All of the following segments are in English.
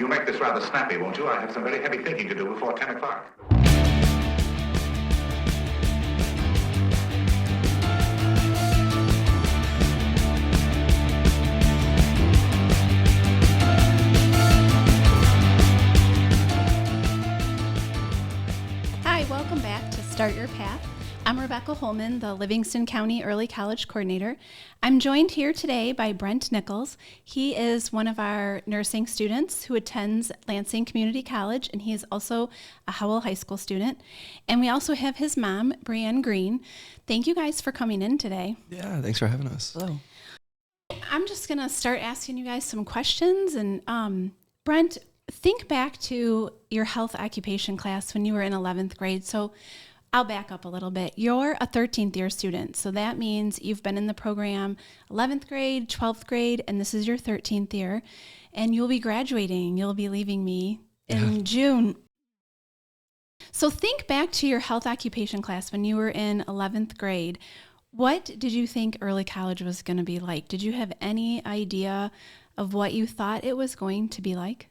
You'll make this rather snappy, won't you? I have some very heavy thinking to do before 10 o'clock. Hi, welcome back to Start Your Path. I'm Rebecca Holman, the Livingston County Early College Coordinator. I'm joined here today by Brent Nichols. He is one of our nursing students who attends Lansing Community College, and he is also a Howell High School student. And we also have his mom, Breanne Green. Thank you guys for coming in today. Yeah, thanks for having us. Hello. I'm just going to start asking you guys some questions. And Brent, think back to your health occupation class when you were in 11th grade. So I'll back up a little bit. You're a 13th year student. So that means you've been in the program 11th grade, 12th grade, and this is your 13th year. And you'll be graduating. You'll be leaving me in June. So think back to your health occupation class when you were in 11th grade. What did you think early college was going to be like? Did you have any idea of what you thought it was going to be like?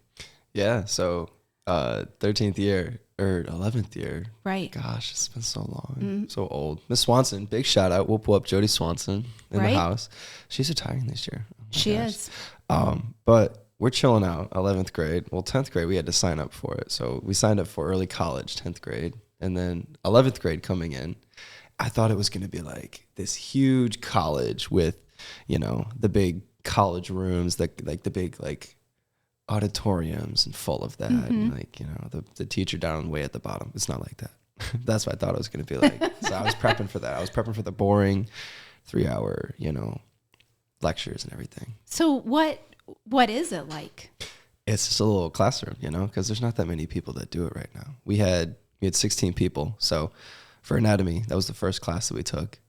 Yeah, so 13th year or 11th year. Right. Gosh, it's been so long. So old. Miss Swanson, big shout out. Whoop whoop, Jody Swanson in the house. She's retiring this year. Oh she is. But we're chilling out, 11th grade. Well, 10th grade, we had to sign up for it. So we signed up for early college, 10th grade. And then 11th grade coming in, I thought it was going to be like this huge college with, you know, the big college rooms, the big auditoriums and full of that. And like, you know, the teacher down way at the bottom. It's not like that. That's what I thought it was going to be like. So I was prepping for that. I was prepping for the boring 3-hour, you know, lectures and everything. So what is it like? It's just a little classroom, you know, because there's not that many people that do it right now. We had 16 people. So for anatomy, that was the first class that we took.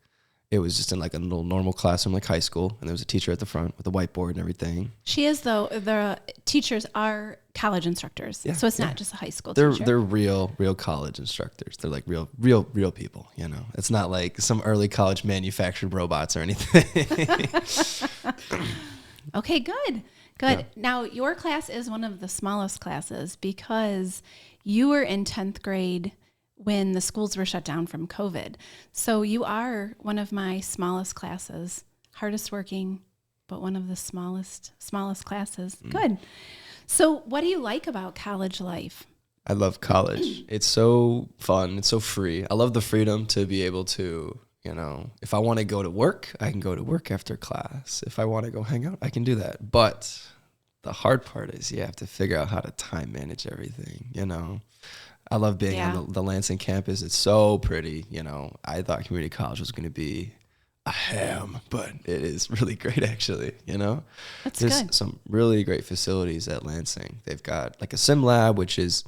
It was just in like a little normal classroom, like high school, and there was a teacher at the front with a whiteboard and everything. She is, though. The teachers are college instructors, so it's not just a high school teacher. They're real college instructors. They're like real people. You know, it's not like some early college manufactured robots or anything. Okay, good. Yeah. Now your class is one of the smallest classes because you were in 10th grade when the schools were shut down from COVID. So you are one of my smallest classes, hardest working, but one of the smallest classes. Good. So what do you like about college life? I love college. It's so fun. It's so free. I love the freedom to be able to, you know, if I want to go to work, I can go to work after class. If I want to go hang out, I can do that. But the hard part is you have to figure out how to time manage everything, you know. I love being on the Lansing campus. It's so pretty. You know, I thought community college was going to be a ham, but it is really great, actually. You know, there's some really great facilities at Lansing. They've got like a sim lab, which is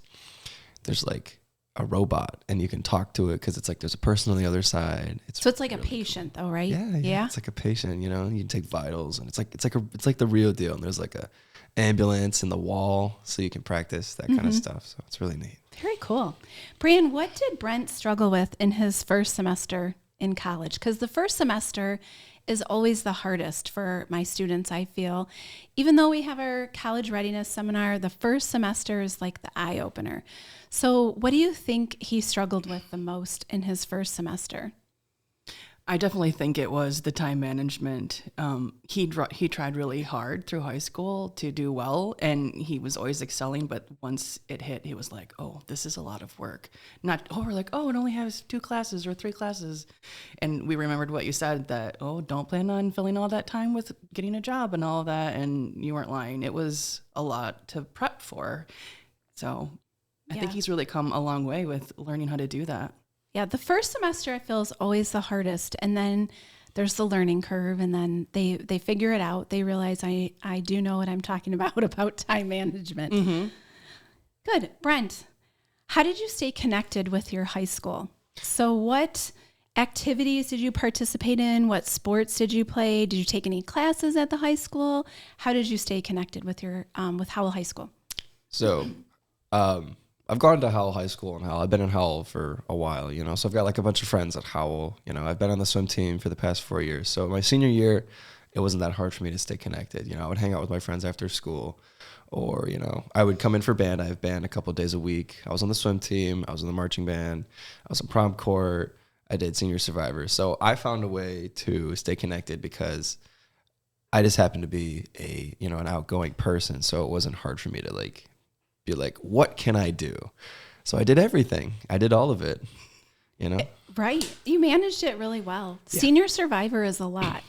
there's like a robot and you can talk to it because it's like there's a person on the other side. So it's like really a patient, though, right? Yeah. It's like a patient. You know, you can take vitals and it's like the real deal. And there's like a ambulance in the wall, so you can practice that kind of stuff. So it's really neat. Very cool. Breanne, what did Brent struggle with in his first semester in college? Because the first semester is always the hardest for my students, I feel. Even though we have our college readiness seminar, the first semester is like the eye opener. So what do you think he struggled with the most in his first semester? I definitely think it was the time management. He tried really hard through high school to do well, and he was always excelling. But once it hit, he was like, "Oh, this is a lot of work." We're like, "Oh, it only has 2 classes or 3 classes," and we remembered what you said that, "Oh, don't plan on filling all that time with getting a job and all that." And you weren't lying; it was a lot to prep for. So I think he's really come a long way with learning how to do that. Yeah, the first semester I feel is always the hardest, and then there's the learning curve, and then they figure it out. They realize I do know what I'm talking about time management. Good. Brent, how did you stay connected with your high school? So what activities did you participate in? What sports did you play? Did you take any classes at the high school? How did you stay connected with your with Howell High School? So I've gone to Howell High School in Howell. I've been in Howell for a while, you know, so I've got like a bunch of friends at Howell. You know, I've been on the swim team for the past 4 years. So my senior year it wasn't that hard for me to stay connected. You know, I would hang out with my friends after school, or, you know, I would come in for band. I have band a couple of days a week. I was on the swim team. I was in the marching band. I was in prom court. I did Senior Survivor. So I found a way to stay connected because I just happened to be an outgoing person. So it wasn't hard for me to like be like, what can I do? So I did everything. I did all of it, you know? Right. You managed it really well. Yeah. Senior Survivor is a lot.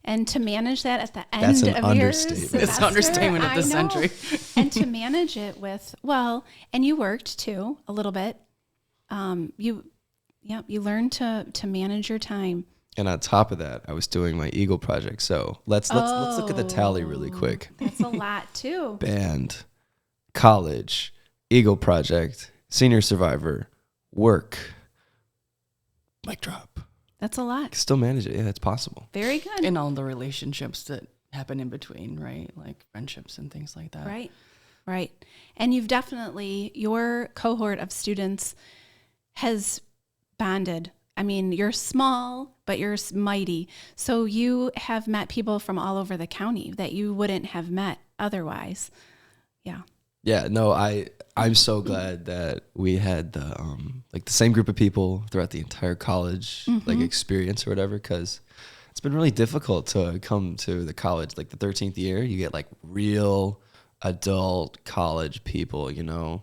And to manage that at the That's end an of your understatement. semester, It's an understatement of the I know. century. And to manage it with, and you worked too a little bit. You learned to manage your time. And on top of that, I was doing my Eagle project. So let's look at the tally really quick. That's a lot too. Band, college, Eagle project, Senior Survivor, work, mic drop. That's a lot. Still manage it. Yeah, it's possible. Very good. And all the relationships that happen in between, right? Like friendships and things like that. Right. And you've definitely, your cohort of students has bonded. I mean, you're small, but you're mighty. So you have met people from all over the county that you wouldn't have met otherwise. Yeah. Yeah, no, I'm so glad that we had the same group of people throughout the entire college like experience or whatever, because it's been really difficult to come to the college. Like the 13th year, you get like real adult college people, you know.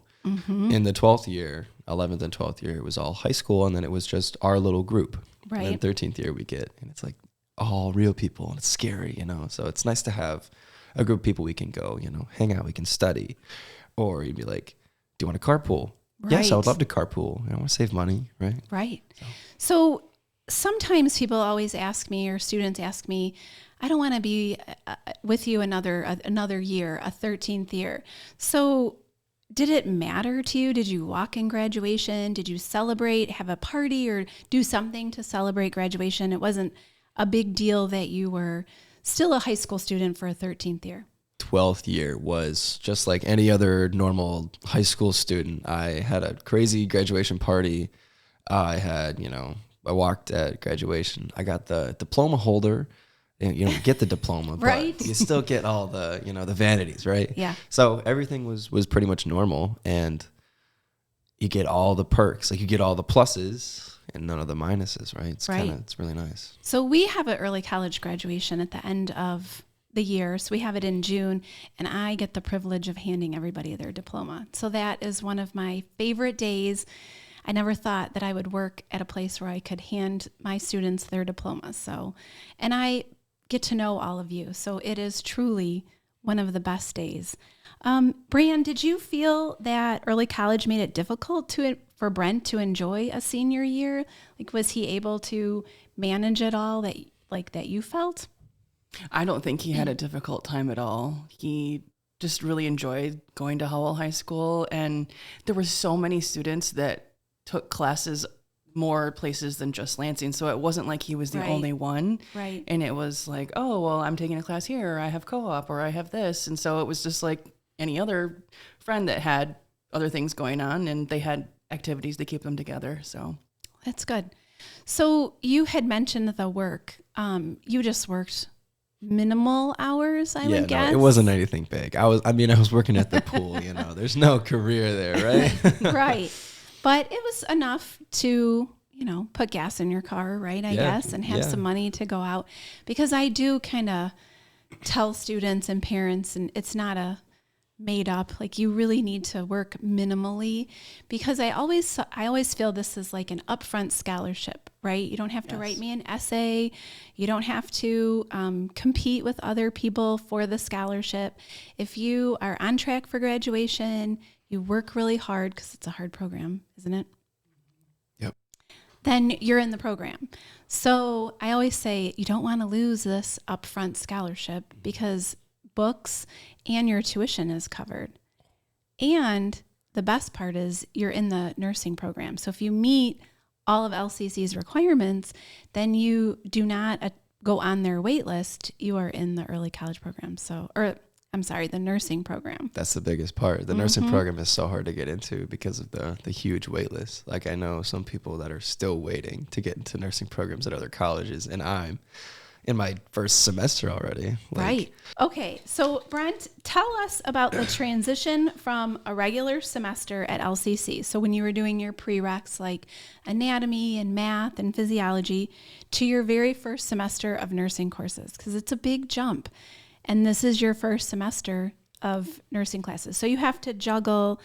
In the 12th year, 11th and 12th year, it was all high school, and then it was just our little group. Right. And then 13th year we get, and it's like all real people, and it's scary, you know. So it's nice to have a group of people we can go, you know, hang out, we can study. Or you'd be like, do you want to carpool? Yes, I would love to carpool. I want to save money, right? Right. So sometimes people always ask me, or students ask me, I don't want to be with you another year, a 13th year. So did it matter to you? Did you walk in graduation? Did you celebrate, have a party, or do something to celebrate graduation? It wasn't a big deal that you were still a high school student for a 13th year. 12th year was just like any other normal high school student. I had a crazy graduation party. I walked at graduation. I got the diploma holder. You don't get the diploma, Right. but you still get all the, the vanities, right? Yeah. So everything was pretty much normal, and you get all the perks. Like you get all the pluses and none of the minuses, right? It's really nice. So we have an early college graduation at the end of the year. So we have it in June, and I get the privilege of handing everybody their diploma. So that is one of my favorite days. I never thought that I would work at a place where I could hand my students their diplomas. So, and I get to know all of you. So it is truly one of the best days. Breanne, did you feel that early college made it difficult for Brent to enjoy a senior year? Like, was he able to manage it all that you felt? I don't think he had a difficult time at all. He just really enjoyed going to Howell High School, and there were so many students that took classes more places than just Lansing, so it wasn't like he was the only one. Right. And it was like, oh, well, I'm taking a class here, or I have co-op, or I have this. And so it was just like any other friend that had other things going on, and they had activities to keep them together. So That's good. So you had mentioned the work. You just worked minimal hours, I would guess. No, it wasn't anything big. I was working at the pool, there's no career there, right? Right. But it was enough to, put gas in your car, right? I guess, and have some money to go out, because I do kind of tell students and parents, and it's not a made up, like you really need to work minimally, because I always feel this is like an upfront scholarship, right? You don't have to write me an essay. You don't have to compete with other people for the scholarship. If you are on track for graduation, you work really hard, because it's a hard program, isn't it? Yep. Then you're in the program. So I always say you don't want to lose this upfront scholarship, because books and your tuition is covered. And the best part is you're in the nursing program. So if you meet all of LCC's requirements, then you do not go on their wait list. You are in the early college program. The nursing program. That's the biggest part. The nursing program is so hard to get into because of the huge wait list. Like I know some people that are still waiting to get into nursing programs at other colleges, and I'm in my first semester already. Right. Okay. So, Brent, tell us about the transition from a regular semester at LCC. So, when you were doing your prereqs like anatomy and math and physiology to your very first semester of nursing courses, because it's a big jump. And this is your first semester of nursing classes. So, you have to juggle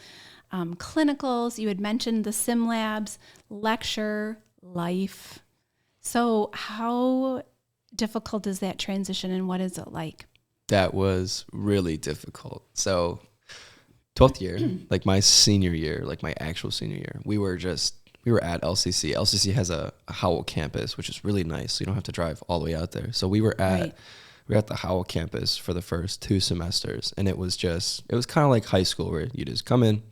clinicals. You had mentioned the sim labs, lecture, life. So, how difficult is that transition and what is it like? That was really difficult. So 12th year, like my senior year, like my actual senior year, we were at LCC. LCC has a Howell campus, which is really nice. So you don't have to drive all the way out there. So we were at the Howell campus for the first 2 semesters. And it was kind of like high school where you just come in,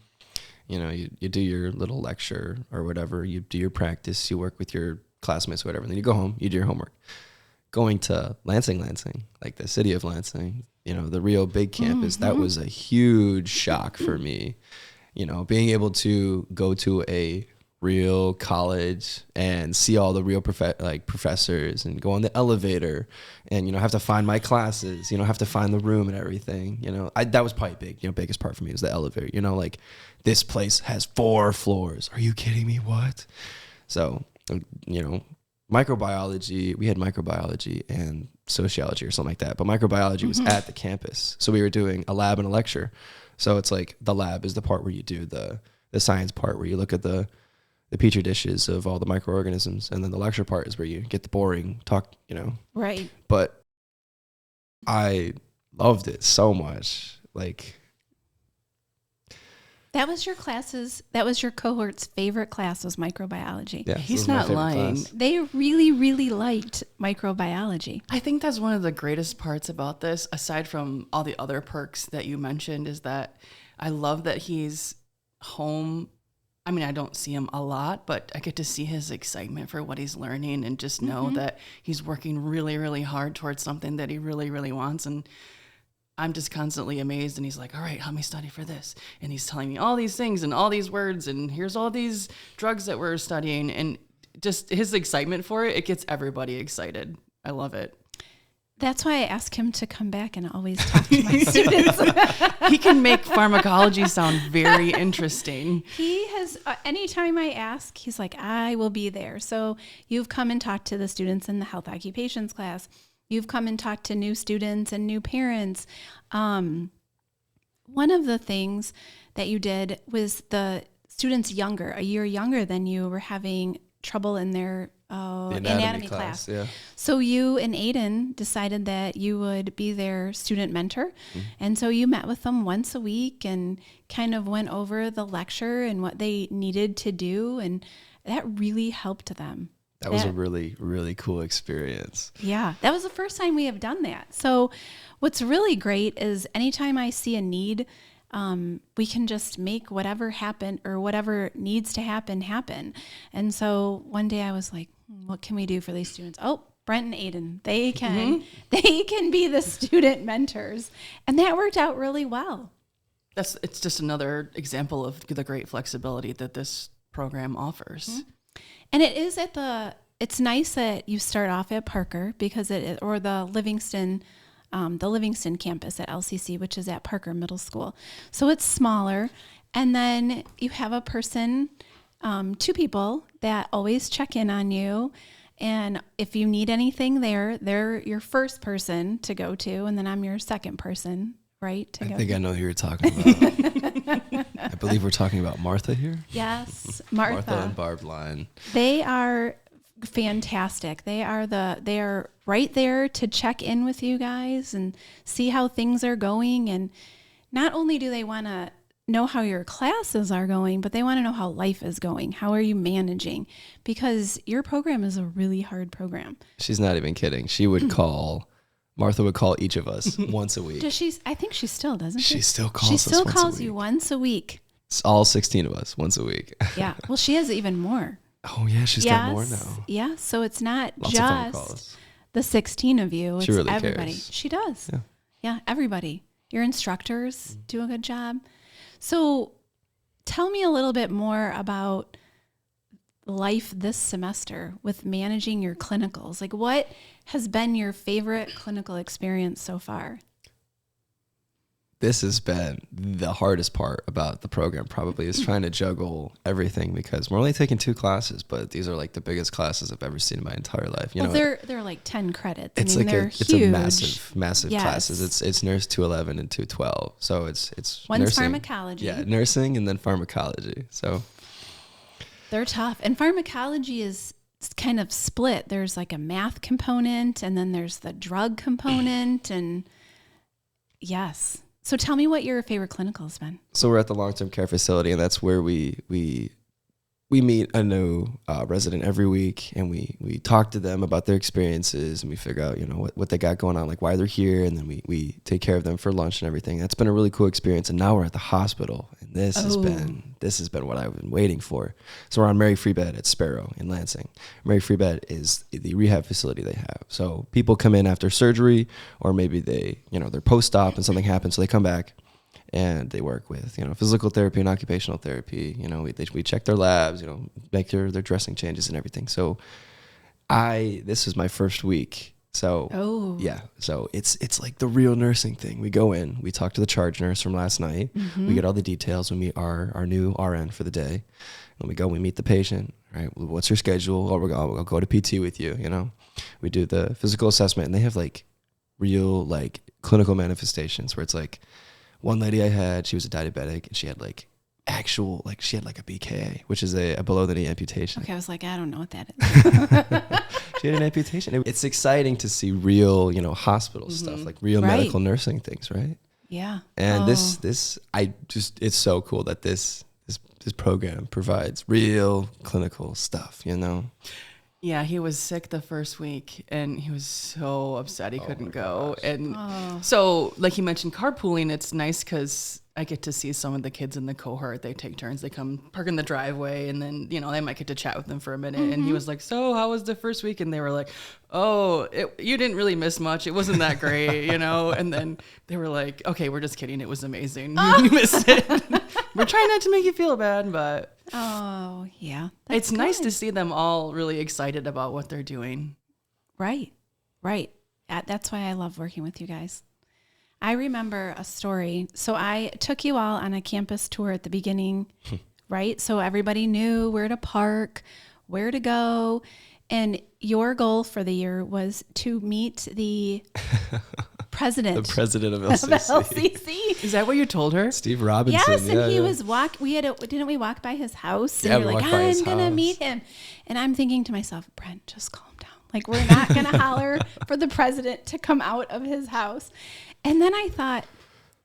you know, you do your little lecture or whatever, you do your practice, you work with your classmates, whatever, and then you go home, you do your homework. Going to Lansing, like the city of Lansing, you know, the real big campus, that was a huge shock for me. You know, being able to go to a real college and see all the real professors and go on the elevator and, you know, have to find my classes, you know, have to find the room and everything, you know, that was probably big, you know, biggest part for me was the elevator, you know, like this place has 4 floors. Are you kidding me? What? So, you know, microbiology, we had microbiology and sociology or something like that, but microbiology was at the campus. So we were doing a lab and a lecture. So it's like the lab is the part where you do the science part, where you look at the petri dishes of all the microorganisms. And then the lecture part is where you get the boring talk, you know. Right. But I loved it so much. Like, that was your cohort's favorite class was microbiology. yeah, He's not lying. class. They really, really liked microbiology. I think that's one of the greatest parts about this, aside from all the other perks that you mentioned, is that I love that he's home. I mean, I don't see him a lot, but I get to see his excitement for what he's learning and just know that he's working really, really hard towards something that he really, really wants. And I'm just constantly amazed. And he's like, all right, help me study for this. And he's telling me all these things and all these words. And here's all these drugs that we're studying. And just his excitement for it, it gets everybody excited. I love it. That's why I ask him to come back and always talk to my students. He can make pharmacology sound very interesting. He has, anytime I ask, he's like, I will be there. So you've come and talked to the students in the health occupations class. You've come and talked to new students and new parents. One of the things that you did was the students a year younger than you, were having trouble in their anatomy class. Yeah. So you and Aiden decided that you would be their student mentor. And so you met with them once a week and kind of went over the lecture and what they needed to do. And that really helped them. That was a really, really cool experience. Yeah, that was the first time we have done that. So what's really great is anytime I see a need, we can just make whatever happen or whatever needs to happen. And so one day I was like, what can we do for these students? Oh, Brent and Aiden, they can be the student mentors. And that worked out really well. It's just another example of the great flexibility that this program offers. And it's nice that you start off at Parker because or the Livingston campus at LCC, which is at Parker Middle School. So it's smaller. And then you have a person, 2 people that always check in on you. And if you need anything they're your first person to go to. And then I'm your second person, right? I think I know who you're talking about. I believe we're talking about Martha here. Yes, Martha and Barb Line. They are fantastic. They are right there to check in with you guys and see how things are going. And not only do they want to know how your classes are going, but they want to know how life is going. How are you managing? Because your program is a really hard program. She's not even kidding. Martha would call each of us once a week. I think she still doesn't. She still calls us She still once calls a week. you once a week. It's all 16 of us once a week. Yeah. Well, she has even more. Oh, yeah. She's got more now. Yeah. So it's not Lots of phone just calls. the 16 of you. It's She really everybody. cares. She does. Yeah. Yeah. Everybody. Your instructors do a good job. So tell me a little bit more about life this semester with managing your clinicals? Like, what has been your favorite clinical experience so far? This has been the hardest part about the program, probably, is trying to juggle everything, because we're only taking 2 classes, but these are like the biggest classes I've ever seen in my entire life. You know, they're like 10 credits. It's they're it's huge. a massive Yes. classes. It's nurse 211 and 212. So it's One's nursing. pharmacology. Yeah, nursing and then pharmacology. So They're tough. And pharmacology is kind of split. There's like a math component, and then there's the drug component. And yes. So tell me what your favorite clinical has been. So we're at the long-term care facility, and that's where we meet a new resident every week, and we talk to them about their experiences, and we figure out, you know, what they got going on, like why they're here, and then we take care of them for lunch and everything. That's been a really cool experience. And now we're at the hospital, and this has been what I've been waiting for. So we're on Mary Free Bed at Sparrow in Lansing. Mary Free Bed is the rehab facility they have. So people come in after surgery, or maybe they're post-op and something happens, so they come back. And they work with, physical therapy and occupational therapy. We check their labs, make their dressing changes and everything. So this is my first week. So yeah, so it's like the real nursing thing. We go in, we talk to the charge nurse from last night. We get all the details. We meet our new RN for the day. And we meet the patient, right? What's your schedule? Oh, I'll go to PT with you, We do the physical assessment, and they have like real like clinical manifestations where it's like, one lady I had, she was a diabetic, and she had like a BKA, which is a below the knee amputation. Okay, I was like, I don't know what that is. She had an amputation. It's exciting to see real, hospital stuff, like real medical nursing things, right? Yeah. And it's so cool that this program provides real clinical stuff, Yeah, he was sick the first week, and he was so upset he couldn't go. Gosh. And so, like you mentioned, carpooling, it's nice because I get to see some of the kids in the cohort. They take turns. They come park in the driveway, and then, I might get to chat with them for a minute. And he was like, so how was the first week? And they were like, you didn't really miss much. It wasn't that great, And then they were like, okay, we're just kidding. It was amazing. You missed it. We're trying not to make you feel bad, but... Oh, yeah. It's nice to see them all really excited about what they're doing. Right. That's why I love working with you guys. I remember a story. So I took you all on a campus tour at the beginning, right? So everybody knew where to park, where to go. And your goal for the year was to meet the president. The president of LCC. Is that what you told her? Steve Robinson. Yes, and he was didn't we walk by his house? And you're like, I'm going to meet him. And I'm thinking to myself, Brent, just calm down. Like, we're not going to holler for the president to come out of his house. And then I thought,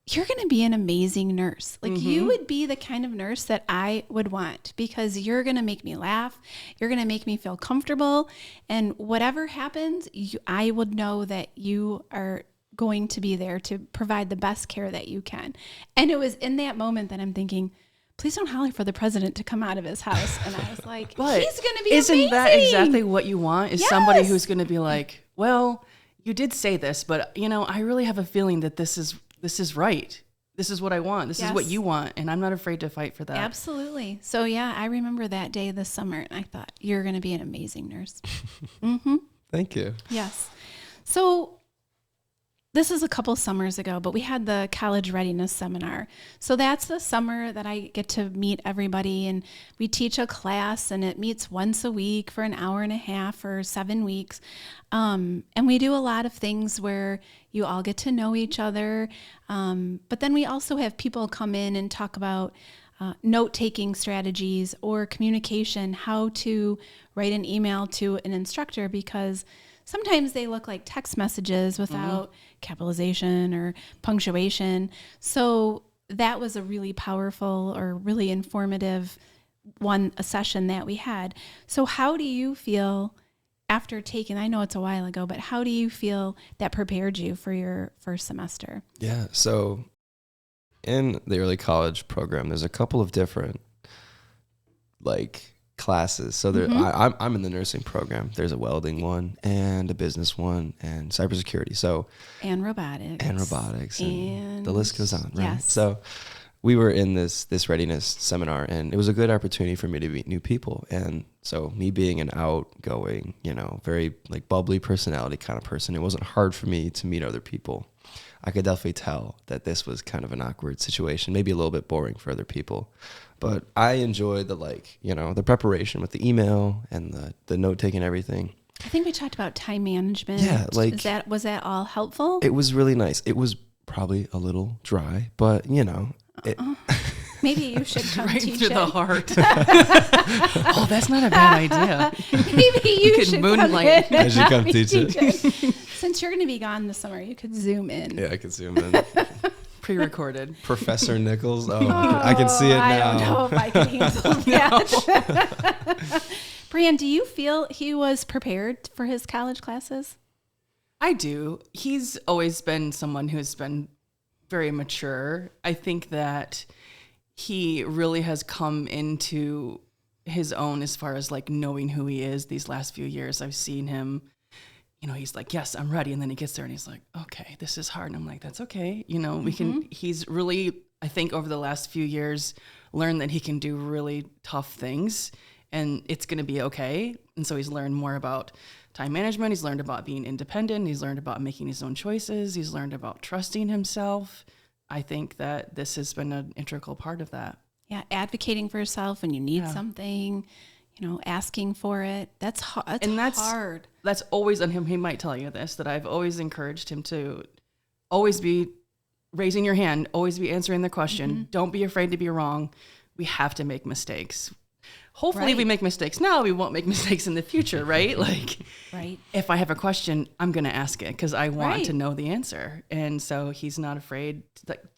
you're going to be an amazing nurse. Like, you would be the kind of nurse that I would want, because you're going to make me laugh. You're going to make me feel comfortable. And whatever happens, I would know that you are going to be there to provide the best care that you can. And it was in that moment that I'm thinking, please don't holler for the president to come out of his house. And I was like, but he's going to be isn't amazing. That exactly what you want? Is somebody who's going to be like, well, you did say this, but I really have a feeling that this is right. This is what I want. This is what you want. And I'm not afraid to fight for that. Absolutely. So yeah, I remember that day this summer, and I thought, you're going to be an amazing nurse. Thank you. Yes. So this is a couple summers ago, but we had the college readiness seminar. So that's the summer that I get to meet everybody, and we teach a class, and it meets once a week for an hour and a half for 7 weeks. And we do a lot of things where you all get to know each other. But then we also have people come in and talk about note-taking strategies or communication, how to write an email to an instructor, because sometimes they look like text messages without capitalization or punctuation. So that was a really powerful or really informative a session that we had. So how do you feel after taking, I know it's a while ago, but how do you feel that prepared you for your first semester? Yeah. So in the early college program, there's a couple of different classes. So there, I'm in the nursing program. There's a welding one and a business one and cybersecurity. So and robotics. And the list goes on, right? Yes. So we were in this readiness seminar, and it was a good opportunity for me to meet new people. And so me being an outgoing, very like bubbly personality kind of person, it wasn't hard for me to meet other people. I could definitely tell that this was kind of an awkward situation, maybe a little bit boring for other people. But I enjoyed the preparation with the email and the note-taking and everything. I think we talked about time management. Yeah, was that all helpful? It was really nice. It was probably a little dry, but maybe you should come Right teach through it. the heart. Oh, that's not a bad idea. Maybe you could should moonlight. come in. I should come teach it. Since you're going to be gone this summer, you could zoom in. Yeah, I could zoom in. Pre-recorded. Professor Nichols. Oh, I can see it now. I don't know if I can handle that. Breanne, do you feel he was prepared for his college classes? I do. He's always been someone who's been very mature. I think that he really has come into his own as far as like knowing who he is these last few years. I've seen him, he's like, yes, I'm ready. And then he gets there and he's like, okay, this is hard. And I'm like, that's okay. He's really, I think over the last few years, learned that he can do really tough things and it's going to be okay. And so he's learned more about time management. He's learned about being independent. He's learned about making his own choices. He's learned about trusting himself. I think that this has been an integral part of that. Yeah, advocating for yourself when you need something, asking for it. That's hard. That's always on him. He might tell you this, that I've always encouraged him to always be raising your hand, always be answering the question. Mm-hmm. Don't be afraid to be wrong. We have to make mistakes. Hopefully we make mistakes now. We won't make mistakes in the future, right? Right. If I have a question, I'm going to ask it because I want to know the answer. And so he's not afraid,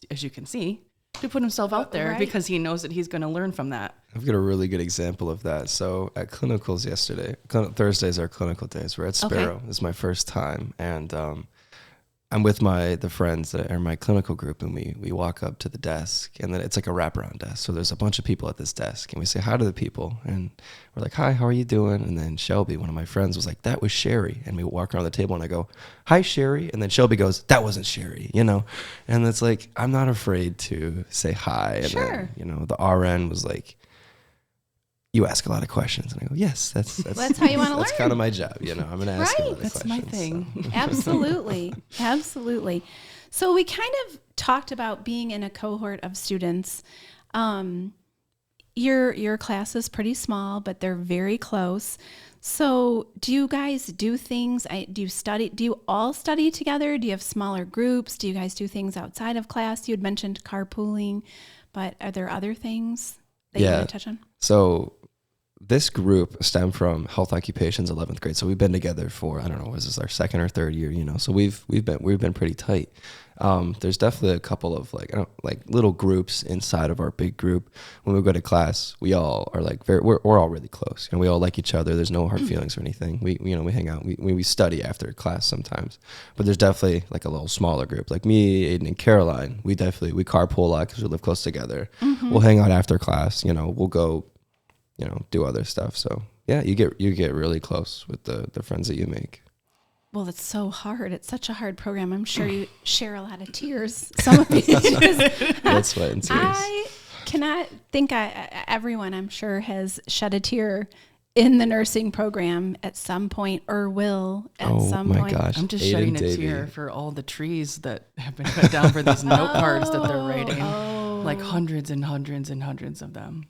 as you can see, to put himself out there because he knows that he's going to learn from that. I've got a really good example of that. So at clinicals yesterday, Thursdays are clinical days. We're at Sparrow. This is my first time. And I'm with the friends that are my clinical group, and we walk up to the desk, and then it's like a wraparound desk. So there's a bunch of people at this desk, and we say hi to the people, and we're like, hi, how are you doing? And then Shelby, one of my friends, was like, that was Sherry. And we walk around the table, and I go, hi, Sherry. And then Shelby goes, that wasn't Sherry, And it's like, I'm not afraid to say hi. And sure. then, the RN was like, you ask a lot of questions. And I go, yes, that's how you want to learn. That's kind of my job. I'm going to ask a lot of questions. That's my thing. So. Absolutely. Absolutely. So we kind of talked about being in a cohort of students. Your class is pretty small, but they're very close. So do you guys do things? Do you all study together? Do you have smaller groups? Do you guys do things outside of class? You had mentioned carpooling, but are there other things that you want to touch on? So this group stemmed from health occupations 11th grade. So we've been together for, I don't know, was this our second or third year, So we've been pretty tight. There's definitely a couple of little groups inside of our big group. When we go to class, we all are we're all really close, and we all like each other. There's no hard feelings or anything. We hang out. We study after class sometimes, but there's definitely a little smaller group. Like me, Aiden, and Caroline. We carpool a lot because we live close together. Mm-hmm. We'll hang out after class. We'll go, do other stuff. So yeah, you get really close with the friends that you make. Well, it's so hard. It's such a hard program. I'm sure you share a lot of tears. Some of you That's sweat and tears. I cannot think everyone, I'm sure, has shed a tear in the nursing program at some point or will at some point. Oh my gosh. I'm just Aiden, shedding a Davey. tear for all the trees that have been cut down for these note cards that they're writing. Like hundreds and hundreds and hundreds of them.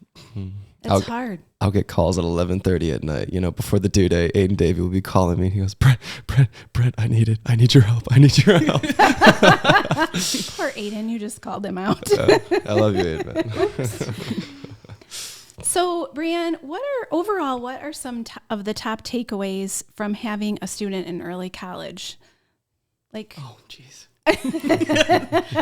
It's hard. I'll get calls at 11:30 at night, before the due date. Aiden Davey will be calling me, and he goes, Brent, I need your help. Poor Aiden, you just called him out. I love you, Aiden. So, Breanne, what are some of the top takeaways from having a student in early college? Oh, jeez.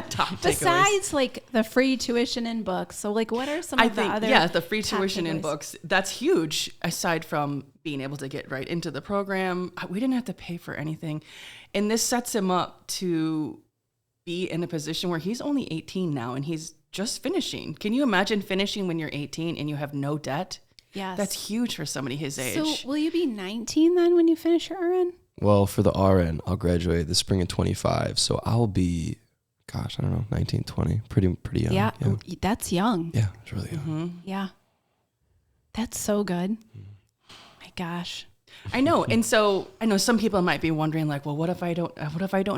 Top Besides takeaways. The free tuition and books. So what are some of the other the free tuition and books, that's huge. Aside from being able to get right into the program, we didn't have to pay for anything. And this sets him up to be in a position where he's only 18 now and he's just finishing. Can you imagine finishing when you're 18 and you have no debt? Yes. That's huge for somebody his age. So will you be 19 then when you finish your RN? Well, for the RN, I'll graduate the spring of 25, so I'll be gosh, I don't know, 19, 20, pretty young. Yeah, that's young. Yeah, it's really young. Yeah. That's so good. My gosh. I know. And so I know some people might be wondering like, well, what if I don't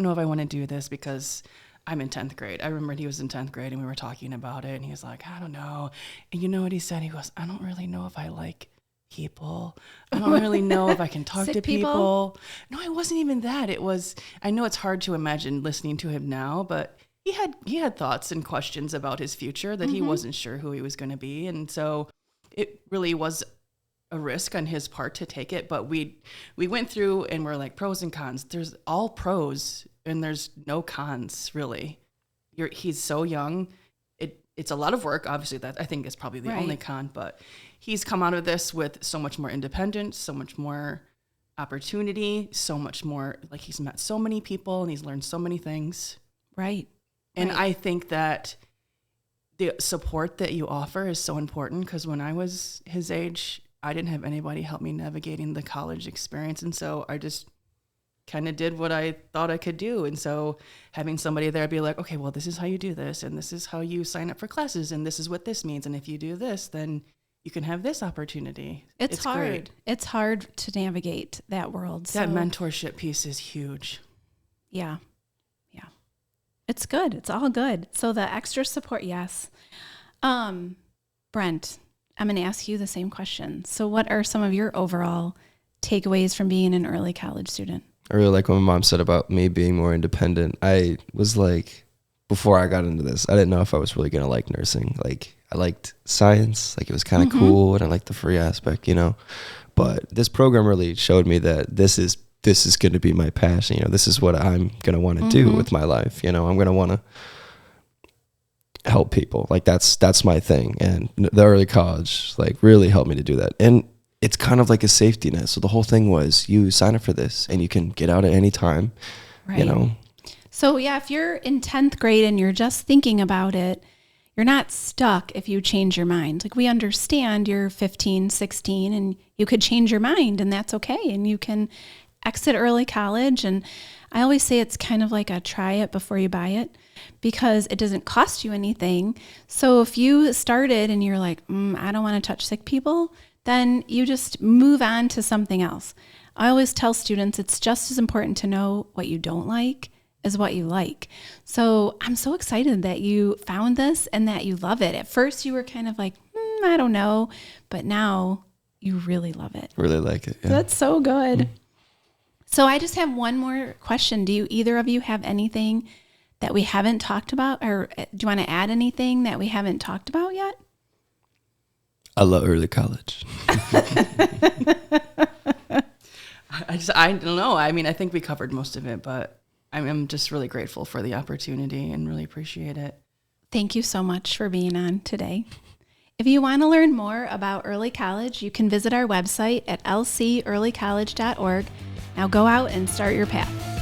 know if I want to do this because I'm in 10th grade. I remember he was in 10th grade and we were talking about it and he was like, I don't know. And you know what he said? He goes, I don't really know if I like people. I don't really know if I can talk to people. No, it wasn't even that. It was, I know it's hard to imagine listening to him now, but he had thoughts and questions about his future that he wasn't sure who he was going to be. And so it really was a risk on his part to take it, but we went through and we're like pros and cons. There's all pros and there's no cons really. He's so young. It's a lot of work. Obviously that I think is probably the only con, but he's come out of this with so much more independence, so much more opportunity, so much more, like he's met so many people and he's learned so many things. Right. And I think that the support that you offer is so important because when I was his age, I didn't have anybody help me navigating the college experience. And so I just kind of did what I thought I could do. And so having somebody there be like, okay, well, this is how you do this. And this is how you sign up for classes. And this is what this means. And if you do this, then you can have this opportunity. It's hard. Great. It's hard to navigate that world. That mentorship piece is huge. Yeah. Yeah. It's good. It's all good. So the extra support, yes. Brent, I'm going to ask you the same question. So what are some of your overall takeaways from being an early college student? I really like what my mom said about me being more independent. I was like, before I got into this, I didn't know if I was really going to like nursing. Like, I liked science. Like, it was kind of cool, and I liked the free aspect, you know. But this program really showed me that this is going to be my passion. You know, this is what I'm going to want to do with my life. You know, I'm going to want to help people. Like, that's my thing. And the early college, like, really helped me to do that. And it's kind of like a safety net. So the whole thing was you sign up for this and you can get out at any time, you know. So yeah, if you're in 10th grade and you're just thinking about it, you're not stuck if you change your mind. Like, we understand you're 15, 16 and you could change your mind and that's okay. And you can exit early college. And I always say it's kind of like a try it before you buy it because it doesn't cost you anything. So if you started and you're like, I don't want to touch sick people, then you just move on to something else. I always tell students it's just as important to know what you don't like as what you like. So I'm so excited that you found this and that you love it. At first you were kind of like, I don't know, but now you really love it. Really like it. Yeah. That's so good. So I just have one more question. Do you either of you have anything that we haven't talked about, or do you want to add anything that we haven't talked about yet? I love early college. I don't know. I mean, I think we covered most of it, but I'm just really grateful for the opportunity and really appreciate it. Thank you so much for being on today. If you want to learn more about early college, you can visit our website at lcearlycollege.org. Now go out and start your path.